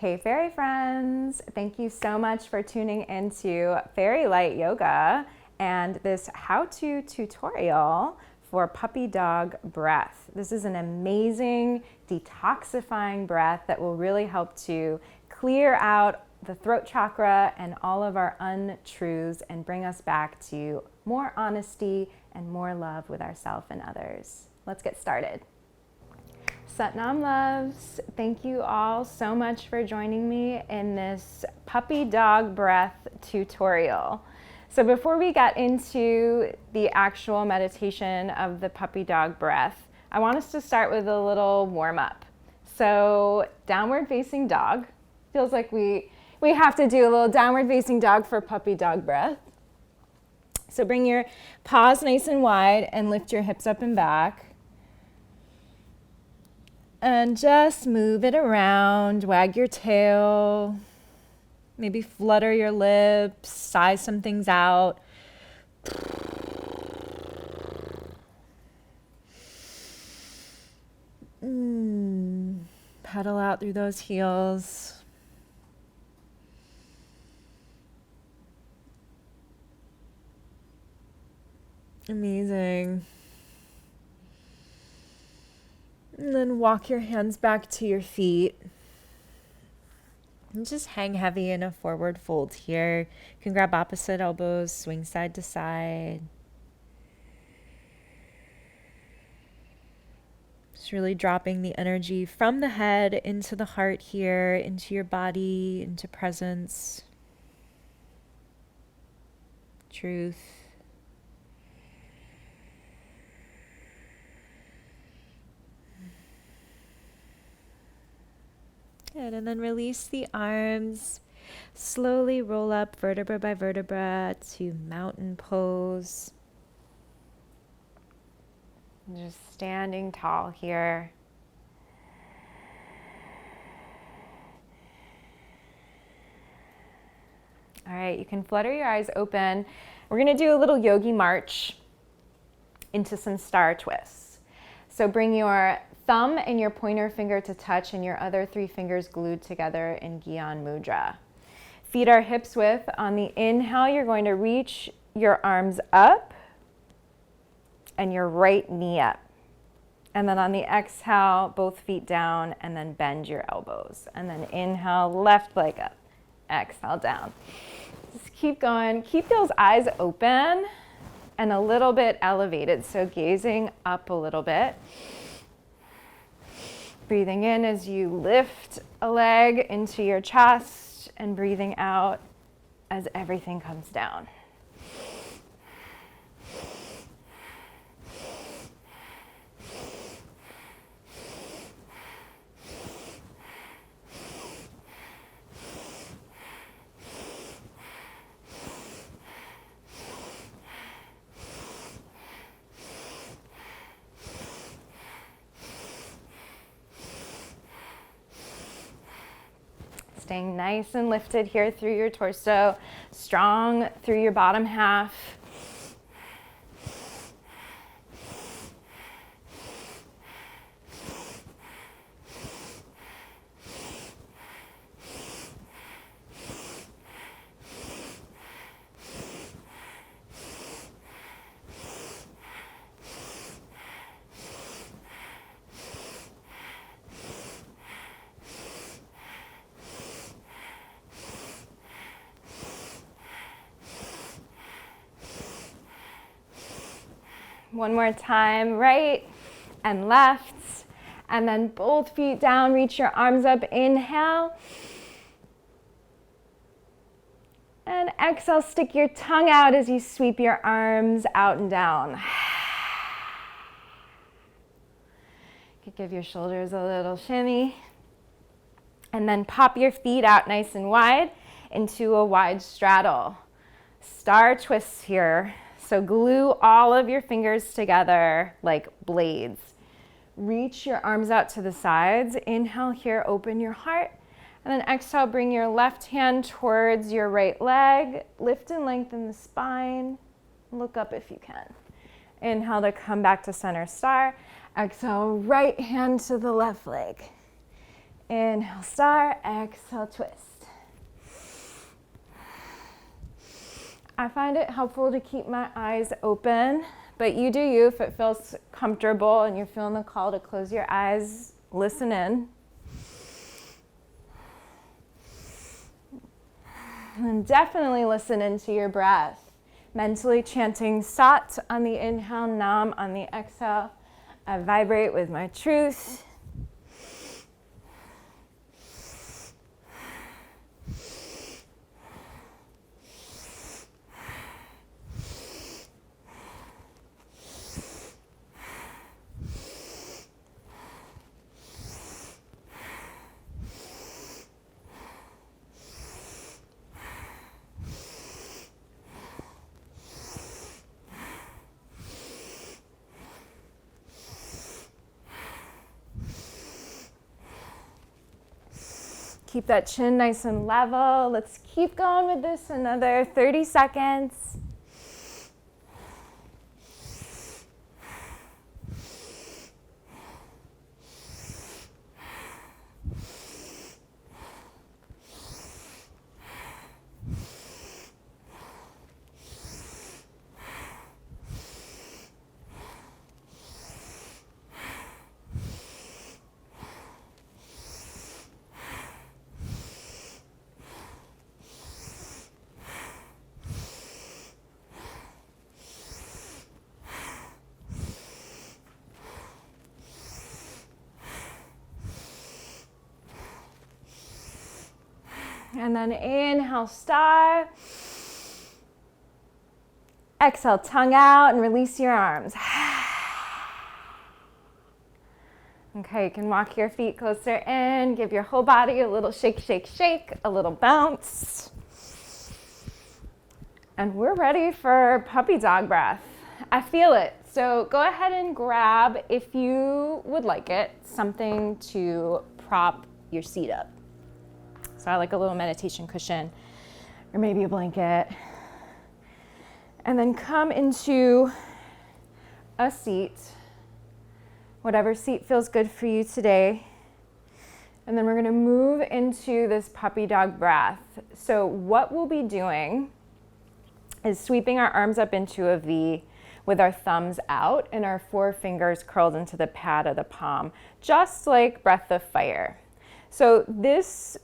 Hey fairy friends, thank you so much for tuning into Fairy Light Yoga and this how-to tutorial for puppy dog breath. This is an amazing detoxifying breath that will really help to clear out the throat chakra and all of our untruths and bring us back to more honesty and more love with ourselves and others. Let's get started. Satnam loves, thank you all so much for joining me in this puppy dog breath tutorial. So before we get into the actual meditation of the puppy dog breath, I want us to start with a little warm up. So downward facing dog, feels like we have to do a little downward facing dog for puppy dog breath. So bring your paws nice and wide and lift your hips up and back. And just move it around, wag your tail, maybe flutter your lips, sigh some things out. Pedal out through those heels. Amazing. And then walk your hands back to your feet. And just hang heavy in a forward fold here. You can grab opposite elbows, swing side to side. Just really dropping the energy from the head into the heart here, into your body, into presence, truth. Good, and then release the arms. Slowly roll up vertebra by vertebra to mountain pose. Just standing tall here. All right, you can flutter your eyes open. We're going to do a little yogi march into some star twists. So bring your thumb and your pointer finger to touch and your other three fingers glued together in Gyan Mudra. Feet are hips width. On the inhale, you're going to reach your arms up and your right knee up. And then on the exhale, both feet down and then bend your elbows. And then inhale, left leg up. Exhale, down. Just keep going. Keep those eyes open and a little bit elevated. So gazing up a little bit. Breathing in as you lift a leg into your chest and breathing out as everything comes down. Staying nice and lifted here through your torso, strong through your bottom half. One more time, right and left, and then both feet down, reach your arms up, inhale. And exhale, stick your tongue out as you sweep your arms out and down. You could give your shoulders a little shimmy. And then pop your feet out nice and wide into a wide straddle. Star twists here. So glue all of your fingers together like blades. Reach your arms out to the sides. Inhale here, open your heart. And then exhale, bring your left hand towards your right leg. Lift and lengthen the spine. Look up if you can. Inhale to come back to center star. Exhale, right hand to the left leg. Inhale, star, exhale, twist. I find it helpful to keep my eyes open, but you do you. If it feels comfortable and you're feeling the call to close your eyes, listen in. And definitely listen into your breath. Mentally chanting Sat on the inhale, Nam on the exhale. I vibrate with my truth. Keep that chin nice and level. Let's keep going with this another 30 seconds. And then inhale, star. Exhale, tongue out and release your arms. Okay, you can walk your feet closer in. Give your whole body a little shake, shake, shake, a little bounce. And we're ready for puppy dog breath. I feel it. So go ahead and grab, if you would like it, something to prop your seat up. So I like a little meditation cushion or maybe a blanket. And then come into a seat, whatever seat feels good for you today. And then we're gonna move into this puppy dog breath. So what we'll be doing is sweeping our arms up into a V with our thumbs out and our 4 fingers curled into the pad of the palm, just like breath of fire. So this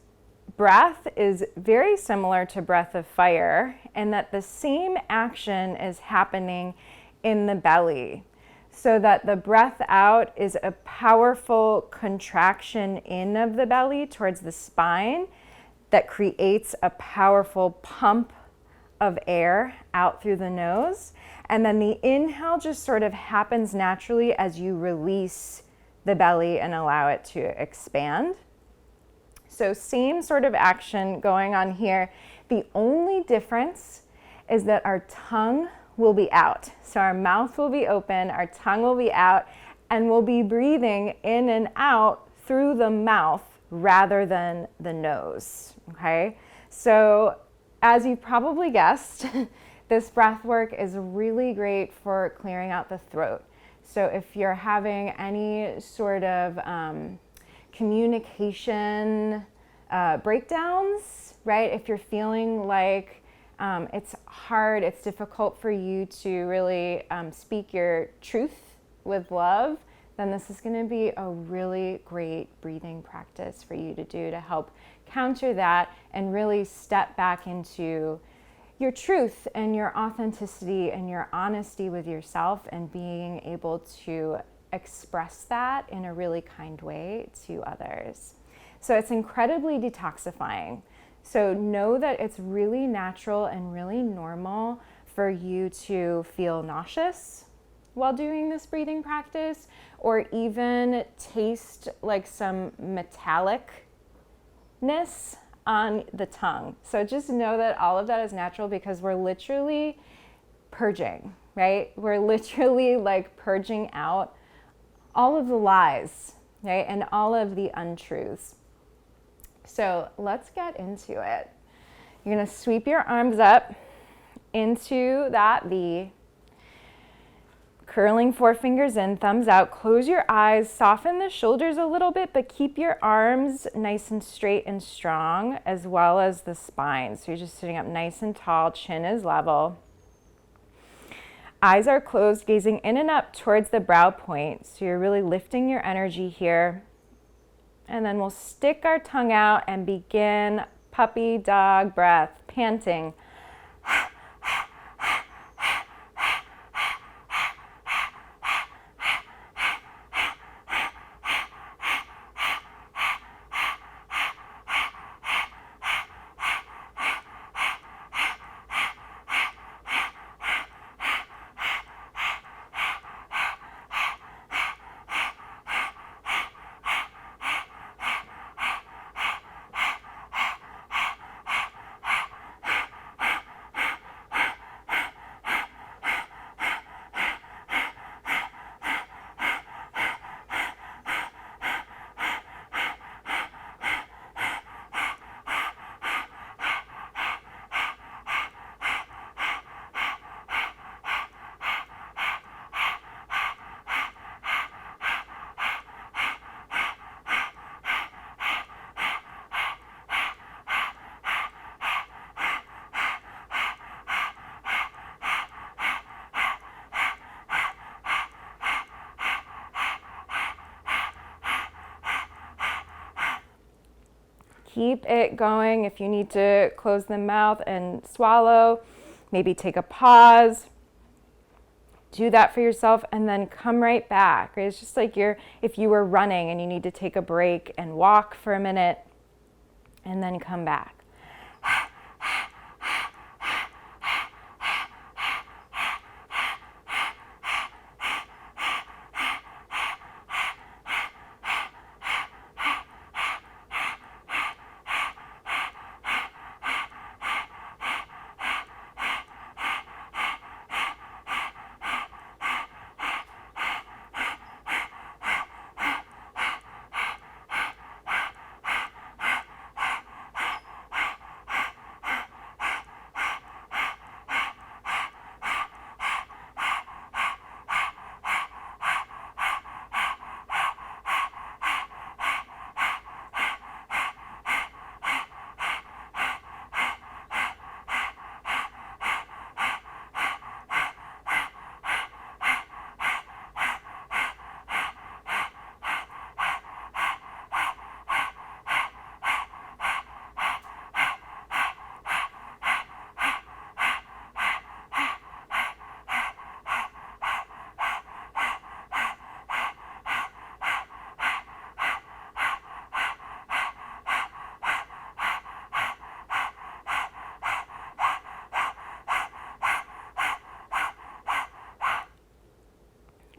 breath is very similar to breath of fire in that the same action is happening in the belly. So that the breath out is a powerful contraction in of the belly towards the spine that creates a powerful pump of air out through the nose. And then the inhale just sort of happens naturally as you release the belly and allow it to expand. So same sort of action going on here. The only difference is that our tongue will be out. So our mouth will be open, our tongue will be out, and we'll be breathing in and out through the mouth rather than the nose, okay? So as you probably guessed, this breath work is really great for clearing out the throat. So if you're having any sort of communication breakdowns, right? If you're feeling like it's hard, it's difficult for you to really speak your truth with love, then this is going to be a really great breathing practice for you to do to help counter that and really step back into your truth and your authenticity and your honesty with yourself and being able to express that in a really kind way to others. So it's incredibly detoxifying. So know that it's really natural and really normal for you to feel nauseous while doing this breathing practice, or even taste like some metallicness on the tongue. So just know that all of that is natural because we're literally purging, right? We're literally like purging out all of the lies, right? And all of the untruths. So let's get into it. You're gonna sweep your arms up into that V. Curling forefingers in, thumbs out, close your eyes, soften the shoulders a little bit, but keep your arms nice and straight and strong, as well as the spine. So you're just sitting up nice and tall, chin is level. Eyes are closed, gazing in and up towards the brow point. So you're really lifting your energy here. And then we'll stick our tongue out and begin puppy dog breath, panting. Keep it going. If you need to close the mouth and swallow, maybe take a pause. Do that for yourself and then come right back. It's just like if you were running and you need to take a break and walk for a minute and then come back.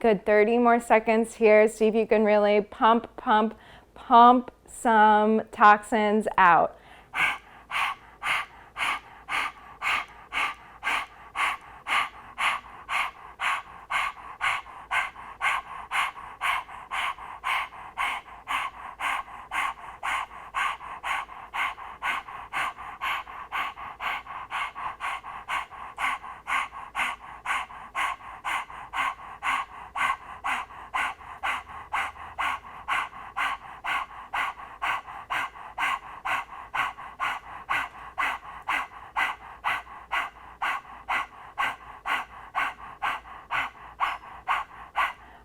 Good, 30 more seconds here. See if you can really pump some toxins out.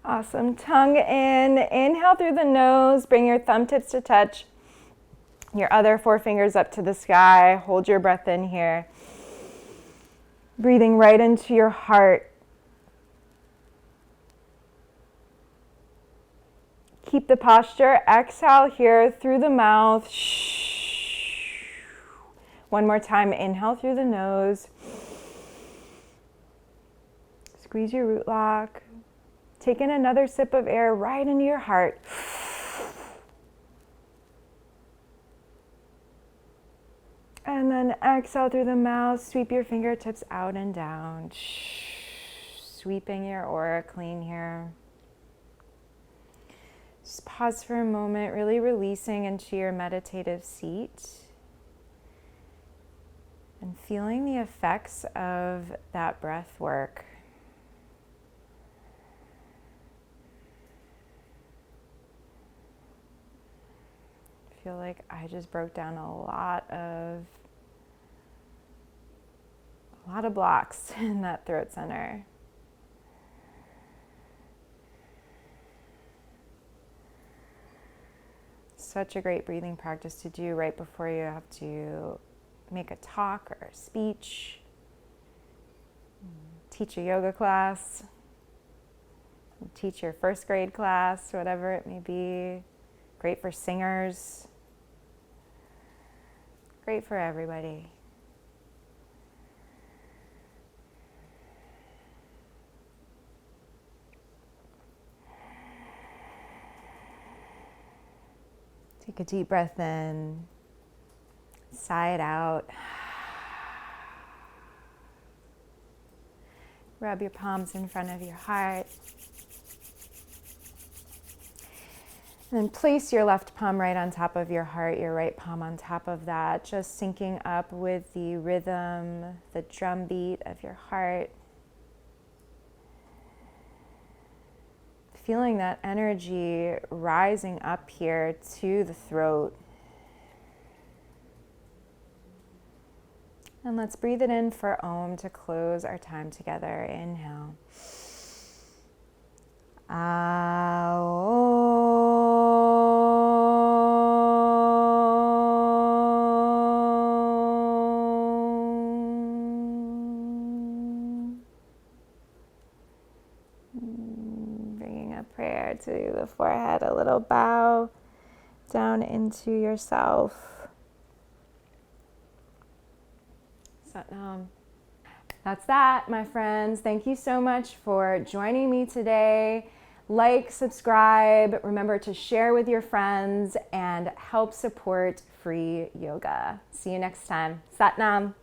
Awesome. Tongue in. Inhale through the nose. Bring your thumb tips to touch. Your other four fingers up to the sky. Hold your breath in here. Breathing right into your heart. Keep the posture. Exhale here through the mouth. One more time. Inhale through the nose. Squeeze your root lock. Take in another sip of air right into your heart. And then exhale through the mouth. Sweep your fingertips out and down. Sweeping your aura clean here. Just pause for a moment, really releasing into your meditative seat. And feeling the effects of that breath work. feel like I just broke down a lot of blocks in that throat center. Such a great breathing practice to do right before you have to make a talk or a speech, teach a yoga class, teach your first grade class, whatever it may be. Great for singers. Great for everybody. Take a deep breath in, sigh it out. Rub your palms in front of your heart. And then place your left palm right on top of your heart, your right palm on top of that, just syncing up with the rhythm, the drum beat of your heart. Feeling that energy rising up here to the throat. And let's breathe it in for Om to close our time together. Inhale. Bringing a prayer to the forehead, a little bow down into yourself. Satnam. That's that, my friends. Thank you so much for joining me today. Like, subscribe, remember to share with your friends, and help support free yoga. See you next time. Satnam.